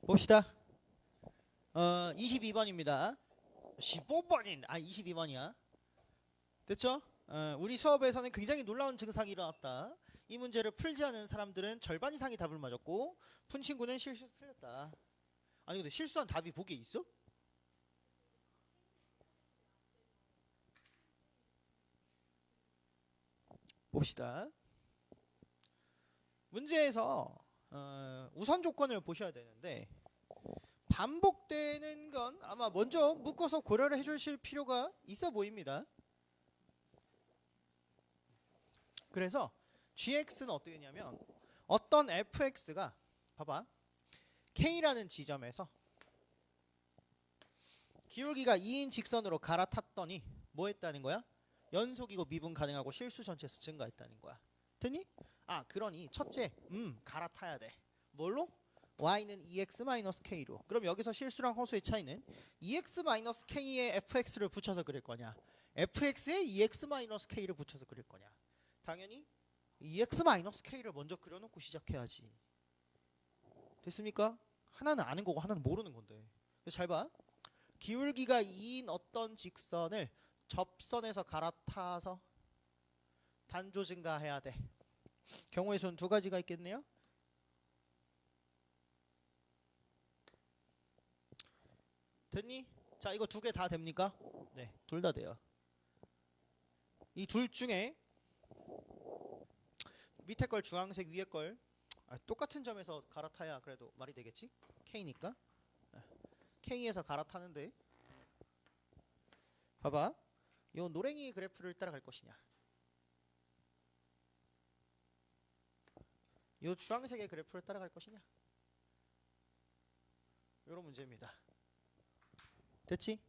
봅시다. 22번입니다. 15번인 22번이야. 됐죠? 우리 수업에서는 굉장히 놀라운 증상이 일어났다. 이 문제를 풀지 않은 사람들은 절반 이상이 답을 맞았고 푼 친구는 실수 틀렸다. 아니 근데 실수한 답이 보기에 있어? 봅시다. 문제에서 우선 조건을 보셔야 되는데 반복되는 건 아마 먼저 묶어서 고려를 해주실 필요가 있어 보입니다. 그래서 gx는 어떻게 되냐면 어떤 fx가 봐봐 k라는 지점에서 기울기가 2인 직선으로 갈아탔더니 뭐 했다는 거야? 연속이고 미분 가능하고 실수 전체수 증가했다는 거야. 됐니? 그러니 첫째 갈아타야 돼. 뭘로? y는 2x-k로. 그럼 여기서 실수랑 허수의 차이는 2x-k에 fx를 붙여서 그릴 거냐, fx에 2x-k를 붙여서 그릴 거냐. 당연히 2x-k를 먼저 그려놓고 시작해야지. 됐습니까? 하나는 아는 거고 하나는 모르는 건데. 잘 봐. 기울기가 2인 어떤 직선을 접선에서 갈아타서 단조 증가해야 돼. 경우의 수는 두 가지가 있겠네요. 됐니? 자, 이거 두 개 다 됩니까? 네, 둘 다 돼요. 이 둘 중에 밑에 걸 주황색, 위에 걸 똑같은 점에서 갈아타야 그래도 말이 되겠지? K니까. K에서 갈아타는데 봐봐. 요 노랭이 그래프를 따라갈 것이냐, 요 주황색의 그래프를 따라갈 것이냐, 요런 문제입니다. 됐지?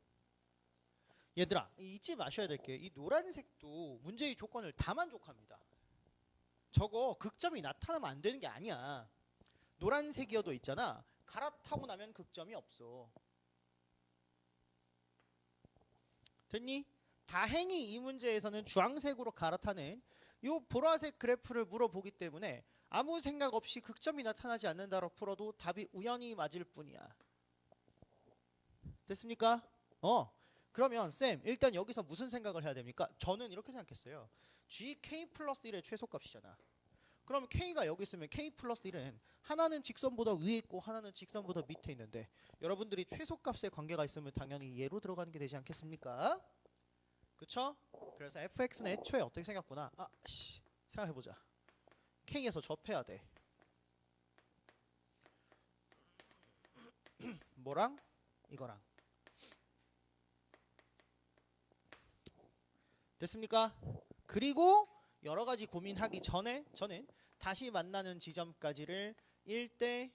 얘들아, 잊지 마셔야 될 게 이 노란색도 문제의 조건을 다 만족합니다. 저거 극점이 나타나면 안 되는 게 아니야. 노란색이어도 있잖아, 갈아타고 나면 극점이 없어. 됐니? 다행히 이 문제에서는 주황색으로 갈아타는 요 보라색 그래프를 물어보기 때문에 아무 생각 없이 극점이 나타나지 않는다고 풀어도 답이 우연히 맞을 뿐이야. 됐습니까? 그러면 쌤 일단 여기서 무슨 생각을 해야 됩니까? 저는 이렇게 생각했어요. gk 플러스 1의 최소값이잖아. 그럼 k가 여기 있으면 k 플러스 1은 하나는 직선보다 위에 있고 하나는 직선보다 밑에 있는데 여러분들이 최소값의 관계가 있으면 당연히 얘로 들어가는 게 되지 않겠습니까? 그쵸? 그래서 fx는 애초에 어떻게 생겼구나. 생각해보자. k에서 접해야 돼. 뭐랑? 이거랑. 됐습니까? 그리고 여러가지 고민하기 전에 저는 다시 만나는 지점까지를 1대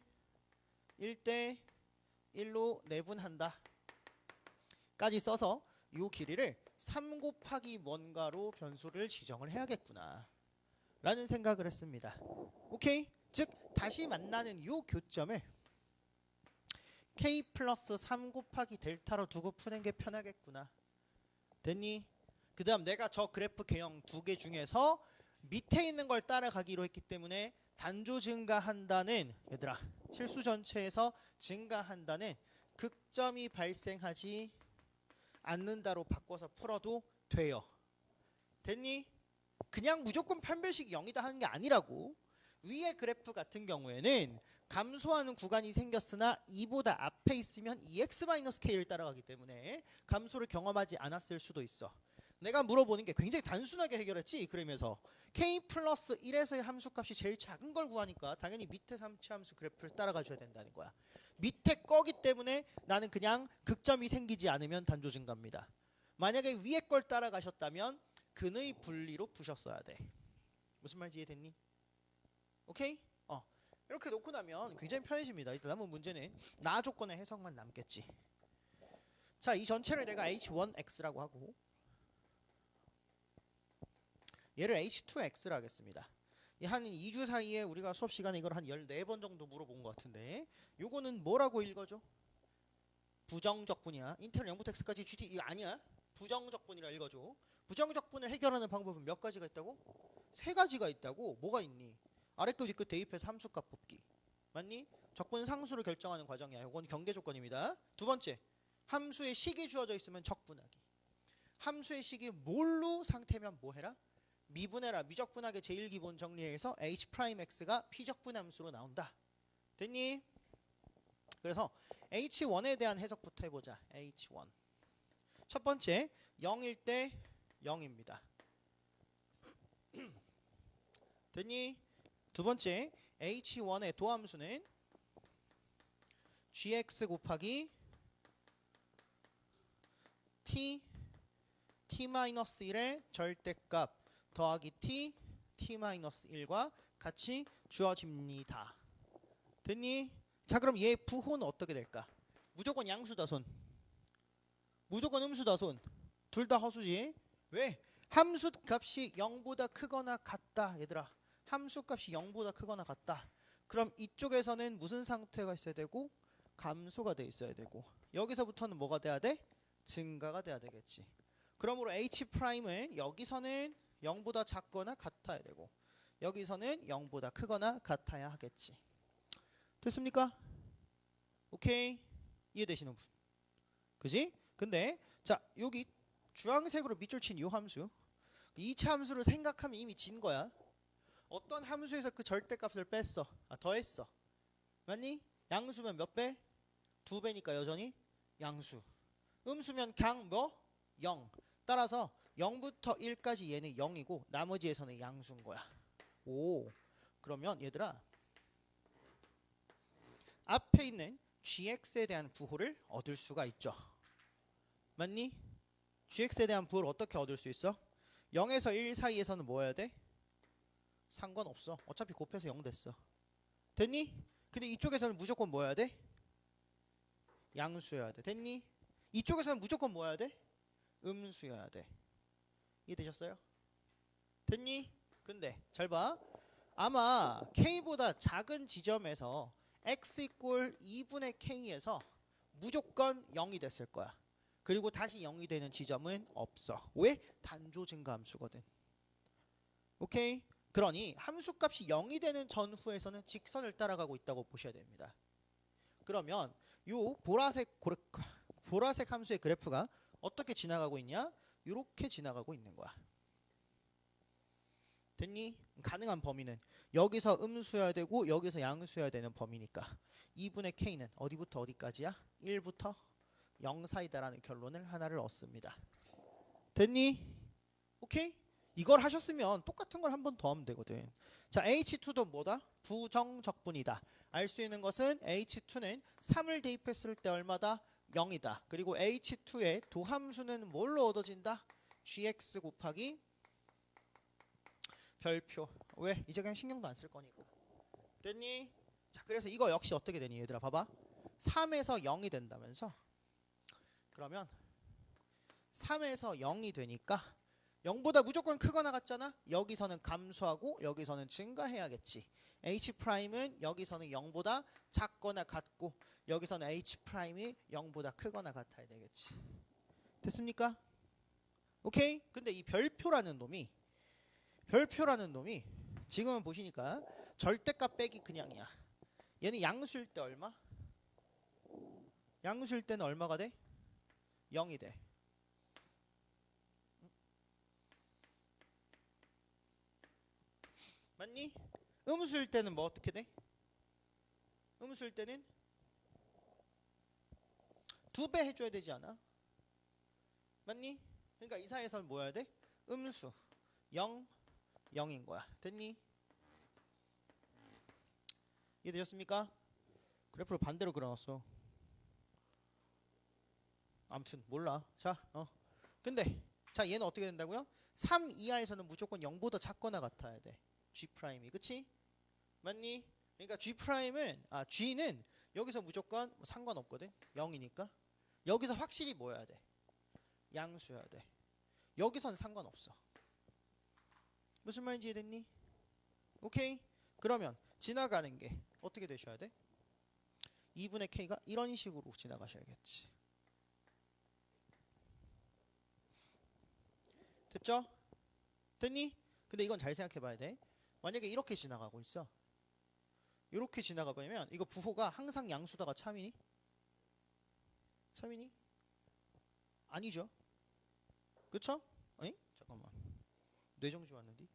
1로 내분한다 까지 써서 이 길이를 3 곱하기 뭔가로 변수를 지정을 해야겠구나 라는 생각을 했습니다. 오케이? 즉 다시 만나는 이 교점을 k 플러스 3 곱하기 델타로 두고 푸는 게 편하겠구나. 됐니? 그 다음 내가 저 그래프 개형 두 개 중에서 밑에 있는 걸 따라가기로 했기 때문에 단조 증가한다는, 얘들아 실수 전체에서 증가한다는 극점이 발생하지 않는다로 바꿔서 풀어도 돼요. 됐니? 그냥 무조건 판별식이 0이다 하는 게 아니라고. 위의 그래프 같은 경우에는 감소하는 구간이 생겼으나 2보다 앞에 있으면 2x-k를 따라가기 때문에 감소를 경험하지 않았을 수도 있어. 내가 물어보는 게 굉장히 단순하게 해결했지. 그러면서 k 플러스 1에서의 함수값이 제일 작은 걸 구하니까 당연히 밑에 3차 함수 그래프를 따라가줘야 된다는 거야. 밑에 거기 때문에 나는 그냥 극점이 생기지 않으면 단조 증가입니다. 만약에 위에 걸 따라가셨다면 근의 분리로 푸셨어야 돼. 무슨 말인지 이해됐니? 오케이? 이렇게 놓고 나면 굉장히 편해집니다. 이제 남은 문제는 나 조건의 해석만 남겠지. 자, 이 전체를 내가 h1x라고 하고 얘를 h2x라 하겠습니다. 한 2주 사이에 우리가 수업 시간에 이걸 한 14번 정도 물어본 것 같은데 요거는 뭐라고 읽어줘? 부정적분이야. 인테그랄 0부터 x까지 gt 이거 아니야? 부정적분이라 읽어줘. 부정적분을 해결하는 방법은 몇 가지가 있다고? 3가지가 있다고. 뭐가 있니? 아래끝 윗끝 대입해서 함수값 뽑기. 맞니? 적분 상수를 결정하는 과정이야. 이건 경계 조건입니다. 두 번째, 함수의 식이 주어져 있으면 적분하기. 함수의 식이 뭘로 상태면 뭐 해라? 미분해라. 미적분하게 제일 기본 정리해서 h'x가 피적분 함수로 나온다. 됐니? 그래서 h1에 대한 해석부터 해보자. h1. 첫 번째 0일 때 0입니다. 됐니? 두 번째 h1의 도함수는 gx 곱하기 t-1의 절대값 더하기 t-1과 같이 주어집니다. 됐니? 자, 그럼 얘 부호는 어떻게 될까? 무조건 양수다 손. 무조건 음수다 손. 둘 다 허수지. 왜? 함수 값이 0보다 크거나 같다. 얘들아. 함수 값이 0보다 크거나 같다. 그럼 이쪽에서는 무슨 상태가 있어야 되고? 감소가 돼 있어야 되고. 여기서부터는 뭐가 돼야 돼? 증가가 돼야 되겠지. 그러므로 H'은 여기서는 0보다 작거나 같아야 되고 여기서는 0보다 크거나 같아야 하겠지. 됐습니까? 오케이. 이해되시는 분? 그지? 근데 자 여기 주황색으로 밑줄 친 이 함수 2차 함수를 생각하면 이미 진 거야. 어떤 함수에서 그 절대값을 뺐어. 더했어. 맞니? 양수면 몇 배? 2배니까 여전히 양수. 음수면 그냥 뭐? 0. 따라서 0부터 1까지 얘는 0이고 나머지에서는 양수인 거야. 오. 그러면 얘들아 앞에 있는 gx에 대한 부호를 얻을 수가 있죠. 맞니? gx에 대한 부호를 어떻게 얻을 수 있어? 0에서 1 사이에서는 뭐 해야 돼? 상관없어. 어차피 곱해서 0 됐어. 됐니? 근데 이쪽에서는 무조건 뭐 해야 돼? 양수여야 돼. 됐니? 이쪽에서는 무조건 뭐 해야 돼? 음수여야 돼. 이해되셨어요? 됐니? 근데 잘 봐. 아마 k보다 작은 지점에서 x 이꼴 2분의 k에서 무조건 0이 됐을 거야. 그리고 다시 0이 되는 지점은 없어. 왜? 단조 증가함수거든. 오케이? 그러니 함수값이 0이 되는 전후에서는 직선을 따라가고 있다고 보셔야 됩니다. 그러면 요 보라색 함수의 그래프가 어떻게 지나가고 있냐? 이렇게 지나가고 있는 거야. 됐니? 가능한 범위는 여기서 음수여야 되고 여기서 양수여야 되는 범위니까 2분의 k는 어디부터 어디까지야? 1부터 0 사이다라는 결론을 하나를 얻습니다. 됐니? 오케이? 이걸 하셨으면 똑같은 걸 한 번 더 하면 되거든. 자, H2도 뭐다? 부정적분이다. 알 수 있는 것은 H2는 3을 대입했을 때 얼마다? 0이다. 그리고 H2의 도함수는 뭘로 얻어진다? GX 곱하기 별표. 왜? 이제 그냥 신경도 안 쓸 거니까. 됐니? 자, 그래서 이거 역시 어떻게 되니? 얘들아 봐봐. 3에서 0이 된다면서? 그러면 3에서 0이 되니까 0보다 무조건 크거나 같잖아? 여기서는 감소하고 여기서는 증가해야겠지. H'은 여기서는 0보다 작거나 같고 여기서는 H'이 0보다 크거나 같아야 되겠지. 됐습니까? 오케이? 근데 이 별표라는 놈이 지금은 보시니까 절대값 빼기 그냥이야. 얘는 양수일 때 얼마? 양수일 때는 얼마가 돼? 0이 돼. 맞니? 음수일 때는 뭐 어떻게 돼? 음수일 때는 2배 해줘야 되지 않아? 맞니? 그러니까 이 사이에서는 뭐 해야 돼? 음수 0, 0인 거야. 됐니? 이해되셨습니까? 그래프를 반대로 그려놨어. 아무튼 몰라. 자, 근데 자 얘는 어떻게 된다고요? 3 이하에서는 무조건 0보다 작거나 같아야 돼. G'이 그치? 맞니? 그러니까 G는 여기서 무조건 상관없거든. 0이니까. 여기서 확실히 뭐 해야 돼? 양수여야 돼. 여기선 상관없어. 무슨 말인지 이해됐니? 오케이? 그러면 지나가는 게 어떻게 되셔야 돼? 2분의 K가 이런 식으로 지나가셔야겠지. 됐죠? 됐니? 근데 이건 잘 생각해 봐야 돼. 만약에 이렇게 지나가고 있어. 이렇게 지나가 보면 이거 부호가 항상 양수다가 참이니? 참이니? 아니죠. 그쵸? 에이? 잠깐만. 뇌정지 왔는데?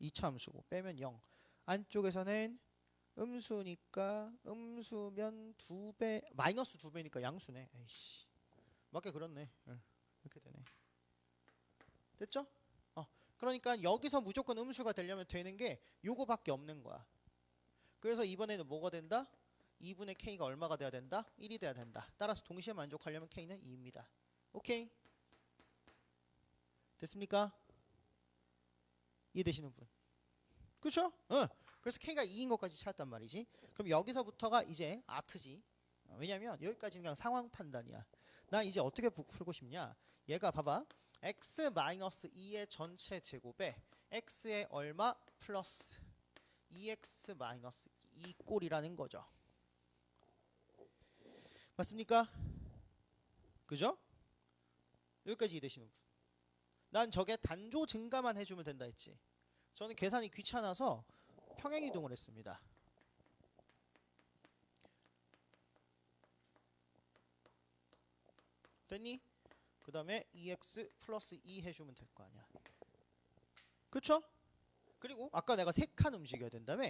2차 함수고 빼면 0. 안쪽에서는 음수니까 음수면 2배 마이너스 2배니까 양수네. 에이씨. 맞게 그렇네. 이렇게 되네. 됐죠? 그러니까 여기서 무조건 음수가 되려면 되는 게 요거밖에 없는 거야. 그래서 이번에는 뭐가 된다? 2분의 k가 얼마가 돼야 된다? 1이 돼야 된다. 따라서 동시에 만족하려면 k는 2입니다. 오케이? 됐습니까? 이해되시는 분? 그쵸? 그래서 k가 2인 것까지 찾았단 말이지. 그럼 여기서부터가 이제 아트지. 왜냐면 여기까지는 그냥 상황 판단이야. 나 이제 어떻게 풀고 싶냐? 얘가 봐봐. x-2의 전체 제곱에 x의 얼마 플러스 2x-2 꼴이라는 거죠. 맞습니까? 그죠? 여기까지 이해되시는 분? 난 저게 단조 증가만 해주면 된다 했지. 저는 계산이 귀찮아서 평행이동을 했습니다. 됐니? 그 다음에 2x 플러스 2 해주면 될 거 아니야. 그쵸? 그리고 아까 내가 3칸 움직여야 된다며?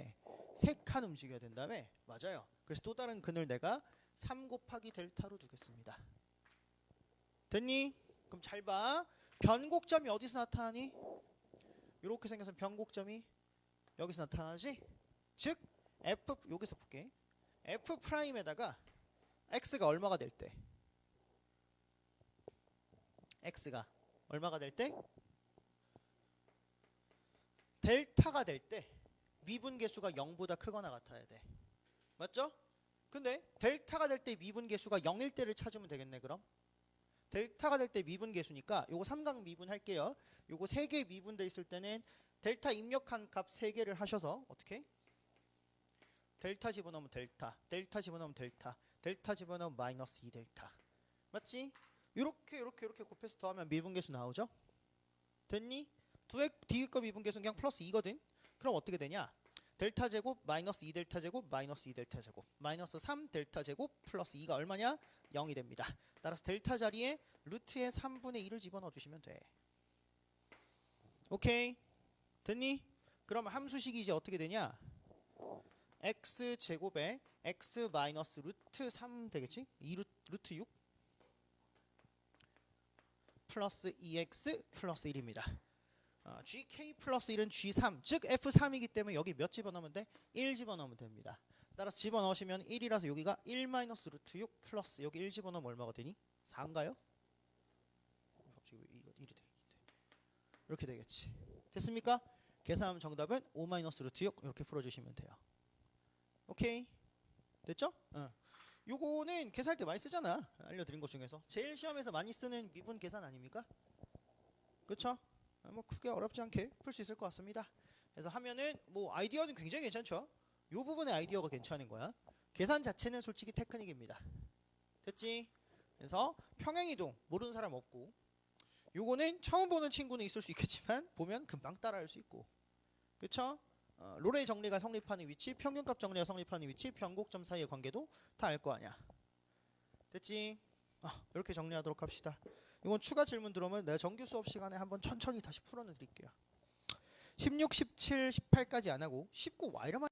3칸 움직여야 된다며? 맞아요. 그래서 또 다른 근을 내가 3 곱하기 델타로 두겠습니다. 됐니? 그럼 잘 봐. 변곡점이 어디서 나타나니? 이렇게 생겨서 변곡점이 여기서 나타나지? 즉 f 여기서 볼게. f 프라임에다가 x가 얼마가 될 때? x가 얼마가 될 때? 델타가 될 때 미분계수가 0보다 크거나 같아야 돼. 맞죠? 근데 델타가 될 때 미분계수가 0일 때를 찾으면 되겠네. 그럼 델타가 될 때 미분계수니까 요거 삼각 미분 할게요. 요거 3개 미분돼 있을 때는 델타 입력한 값 3개를 하셔서 어떻게? 델타 집어넣으면 델타, 델타 집어넣으면 델타, 델타 집어넣으면 마이너스 2델타. 맞지? 요렇게 곱해서 더하면 미분계수 나오죠? 됐니? 뒤에 거 미분계수는 그냥 플러스 2거든? 그럼 어떻게 되냐? 델타 제곱 마이너스 2델타 제곱 마이너스 2델타 제곱 마이너스 3델타 제곱 플러스 2가 얼마냐? 0이 됩니다. 따라서 델타 자리에 루트의 3분의 1을 집어넣어 주시면 돼. 오케이? 됐니? 그럼 함수식이 이제 어떻게 되냐? x 제곱에 x 마이너스 루트 3 되겠지? 2 루트 6 플러스 2x 플러스 1입니다. gk 플러스 1은 g3 즉 f3이기 때문에 여기 몇 집어넣으면 돼? 1 집어넣으면 됩니다. 따라서 집어넣으시면 1이라서 여기가 1 마이너스 루트 6 플러스 여기 1 집어넣으면 얼마가 되니? 4인가요? 갑자기 왜 이거 1이 돼? 이렇게 되겠지. 됐습니까? 계산하면 정답은 5 마이너스 루트 6 이렇게 풀어주시면 돼요. 오케이? 됐죠? 요거는 계산할 때 많이 쓰잖아. 알려드린 것 중에서 제일 시험에서 많이 쓰는 미분 계산 아닙니까? 그쵸? 뭐 크게 어렵지 않게 풀 수 있을 것 같습니다. 그래서 하면은 뭐 아이디어는 굉장히 괜찮죠? 요 부분의 아이디어가 괜찮은 거야. 계산 자체는 솔직히 테크닉입니다. 됐지? 그래서 평행이동 모르는 사람 없고 요거는 처음 보는 친구는 있을 수 있겠지만 보면 금방 따라할 수 있고 그쵸? 롤의 정리가 성립하는 위치, 평균값 정리가 성립하는 위치, 변곡점 사이의 관계도 다 알 거 아니야. 됐지? 이렇게 정리하도록 합시다. 이건 추가 질문 들어오면 내가 정규 수업 시간에 한번 천천히 다시 풀어드릴게요. 16, 17, 18까지 안 하고 19 와 이러면